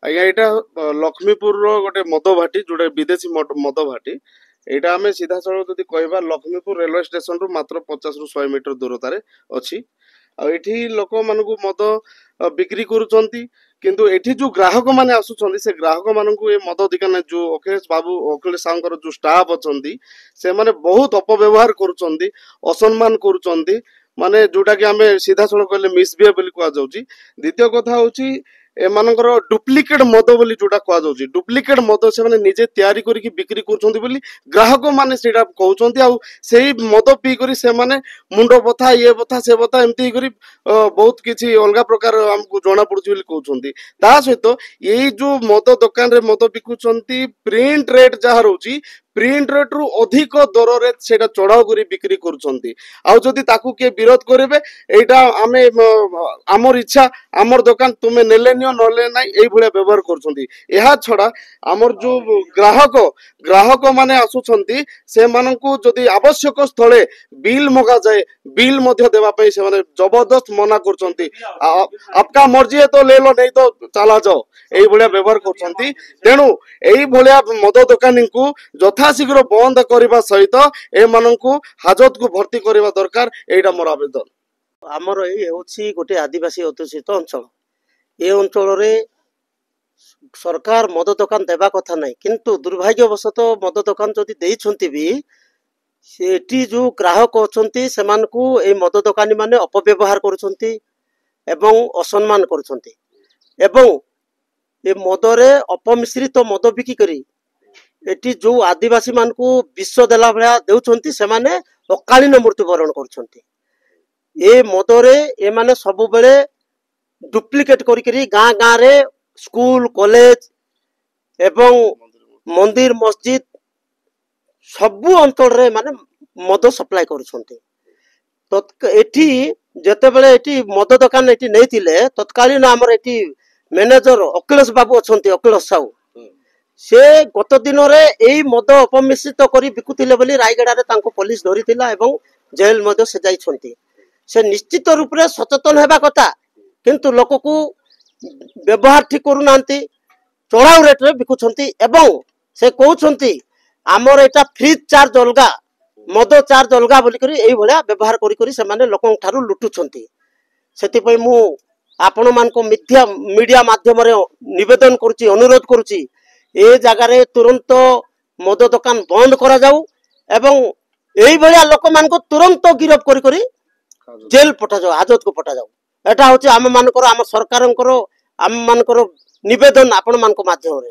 ଆଜ୍ଞା ଏଇଟା ଲକ୍ଷ୍ମୀପୁରର ଗୋଟେ ମଦ ଭାଟି ଯୋଉଟା ବିଦେଶୀ ମଦ ଭାଟି। ଏଇଟା ଆମେ ସିଧାସଳଖ ଯଦି କହିବା ଲକ୍ଷ୍ମୀପୁର ରେଲୱେ ଷ୍ଟେସନରୁ ମାତ୍ର 50ରୁ 100 ମିଟର ଦୂରତାରେ ଅଛି। ଆଉ ଏଠି ଲୋକମାନଙ୍କୁ ମଦ ବିକ୍ରି କରୁଛନ୍ତି, କିନ୍ତୁ ଏଠି ଯୋଉ ଗ୍ରାହକ ମାନେ ଆସୁଛନ୍ତି ସେ ଗ୍ରାହକ ମାନଙ୍କୁ ଏ ମଦ ଦୋକାନ ଯୋଉ ଅଖିଳେଶ ସାହୁଙ୍କର ଯୋଉ ଷ୍ଟାଫ ଅଛନ୍ତି ସେମାନେ ବହୁତ ଅପବ୍ୟବହାର କରୁଛନ୍ତି, ଅସମ୍ମାନ କରୁଛନ୍ତି, ମାନେ ଯୋଉଟା କି ଆମେ ସିଧାସଳଖ କହିଲେ ମିସବିହେଭ ବୋଲି କୁହାଯାଉଛି। ଦ୍ୱିତୀୟ କଥା ହଉଛି ଏମାନଙ୍କର ଡୁପ୍ଲିକେଟ ମଦ ବୋଲି ଯୋଉଟା କୁହାଯାଉଛି, ଡୁପ୍ଲିକେଟ ମଦ ସେମାନେ ନିଜେ ତିଆରି କରିକି ବିକ୍ରି କରୁଛନ୍ତି ବୋଲି ଗ୍ରାହକ ମାନେ ସେଇଟା କହୁଛନ୍ତି। ଆଉ ସେଇ ମଦ ପିଇ କରି ସେମାନେ ମୁଣ୍ଡ ବଥା, ଇଏ ବଥା, ସେ ବଥା ଏମିତି ହେଇକରି ବହୁତ କିଛି ଅଲଗା ପ୍ରକାର ଆମକୁ ଜଣା ପଡୁଛି ବୋଲି କହୁଛନ୍ତି। ତା ସହିତ ଏଇ ଯୋଉ ମଦ ଦୋକାନରେ ମଦ ବିକୁଛନ୍ତି ପ୍ରିଣ୍ଟ ରେଟ୍ ଯାହା ରହୁଛି ପ୍ରିଣ୍ଟ ରେଟ୍ ରୁ ଅଧିକ ଦରରେ ସେଇଟା ଚଢାଉ କରି ବିକ୍ରି କରୁଛନ୍ତି। ଆଉ ଯଦି ତାକୁ କିଏ ବିରୋଧ କରିବେ এইটা আমি আমার ইচ্ছা আমার দোকান তুমি নেলে নিও নলে নাই এইভাবে ব্যবহার করছেন। ଏହା ଛଡା ଆମର ଯୋଉ ଗ୍ରାହକ ମାନେ ଆସୁଛନ୍ତି ସେମାନଙ୍କୁ ଯଦି ଆବଶ୍ୟକ ସ୍ଥଳେ ବିଲ୍ ମଗାଯାଏ ବିଲ୍ ମଧ୍ୟ ଦେବା ପାଇଁ ସେମାନେ ଜବରଦସ୍ତ ମନା କରୁଛନ୍ତି। ଆପକା ମର୍ଜି ତ ଲେଲୋ ନେଇ ତ ଚାଲା ଯାଅ এইଭଳିଆ ବ୍ୟବହାର କରୁଛନ୍ତି। ତେଣୁ এইଭଳିଆ ମଦ ଦୋକାନୀଙ୍କୁ ଯଥାଶୀଘ୍ର ବନ୍ଦ କରିବା ସହିତ ଏମାନଙ୍କୁ ହାଜତକୁ ଭର୍ତ୍ତି କରିବା ଦରକାର, ଏଇଟା ମୋର ଆବେଦନ। ଆମର ଏଇ ହେଉଛି ଗୋଟେ ଆଦିବାସୀ ଅଧ୍ୟୁଷିତ ଅଞ୍ଚଳ। ଏ ଅଞ୍ଚଳରେ ସରକାର ମଦ ଦୋକାନ ଦେବା କଥା ନାହିଁ, କିନ୍ତୁ ଦୁର୍ଭାଗ୍ୟବଶତଃ ମଦ ଦୋକାନ ଯଦି ଦେଇଛନ୍ତି ବି ସେଠି ଯୋଉ ଗ୍ରାହକ ଅଛନ୍ତି ସେମାନଙ୍କୁ ଏଇ ମଦ ଦୋକାନୀ ମାନେ ଅପବ୍ୟବହାର କରୁଛନ୍ତି ଏବଂ ଅସମ୍ମାନ କରୁଛନ୍ତି ଏବଂ ଏ ମଦରେ ଅପମିଶ୍ରିତ ମଦ ବିକି କରି ଏଠି ଯୋଉ ଆଦିବାସୀ ମାନଙ୍କୁ ବିଷ ଦେଲା ଭଳିଆ ଦେଉଛନ୍ତି ସେମାନେ ଅକାଳୀନ ମୃତ୍ୟୁବରଣ କରୁଛନ୍ତି। ଏ ମଦରେ ଏମାନେ ସବୁବେଳେ ଡୁପ୍ଲିକେଟ କରିକିରି ଗାଁ ଗାଁରେ ସ୍କୁଲ କଲେଜ ଏବଂ ମନ୍ଦିର ମସଜିଦ ସବୁ ଅଞ୍ଚଳରେ ମାନେ ମଦ ସପ୍ଲାଏ କରୁଛନ୍ତି। ଏଠି ଯେତେବେଳେ ଏଠି ମଦ ଦୋକାନ ଏଠି ନେଇଥିଲେ ତତ୍କାଳୀନ ଆମର ଏଠି ମ୍ୟାନେଜର ଅଖିଳେଶ ବାବୁ ଅଛନ୍ତି, ଅଖିଳେଶ ସାହୁ, ସେ ଗତ ଦିନରେ ଏଇ ମଦ ଅପମିଶ୍ରିତ କରି ବିକୁଥିଲେ ବୋଲି ରାୟଗଡ଼ାରେ ତାଙ୍କୁ ପୋଲିସ ଧରିଥିଲା ଏବଂ ଜେଲ ମଧ୍ୟ ସେ ଯାଇଛନ୍ତି। ସେ ନିଶ୍ଚିତ ରୂପରେ ସଚେତନ ହେବା କଥା, କିନ୍ତୁ ଲୋକକୁ ବ୍ୟବହାର ଠିକ କରୁନାହାନ୍ତି, ଚଢାଉ ରେଟ୍ରେ ବିକୁଛନ୍ତି ଏବଂ ସେ କହୁଛନ୍ତି ଆମର ଏଇଟା ଫ୍ରି ଚାର୍ଜ ଅଲଗା ମଦ ଚାର୍ଜ ଅଲଗା ବୋଲିକରି ଏଇଭଳିଆ ବ୍ୟବହାର କରି ସେମାନେ ଲୋକଙ୍କ ଠାରୁ ଲୁଟୁଛନ୍ତି। ସେଥିପାଇଁ ମୁଁ ଆପଣମାନଙ୍କ ମିଡିଆ ମାଧ୍ୟମରେ ନିବେଦନ କରୁଛି, ଅନୁରୋଧ କରୁଛି ଏ ଜାଗାରେ ତୁରନ୍ତ ମଦ ଦୋକାନ ବନ୍ଦ କରାଯାଉ ଏବଂ এইভଳିଆ ଲୋକମାନଙ୍କୁ ତୁରନ୍ତ ଗିରଫ କରି ଜେଲ ପଠାଯାଉ, ହାଜତକୁ ପଠାଯାଉ। এটা হচ্ছে ଆମ ମାନଙ୍କର ଆମ ସରକାରଙ୍କର ଆମ ମାନଙ୍କର ନିବେଦନ ଆପଣ ମାନଙ୍କ ମାଧ୍ୟମରେ।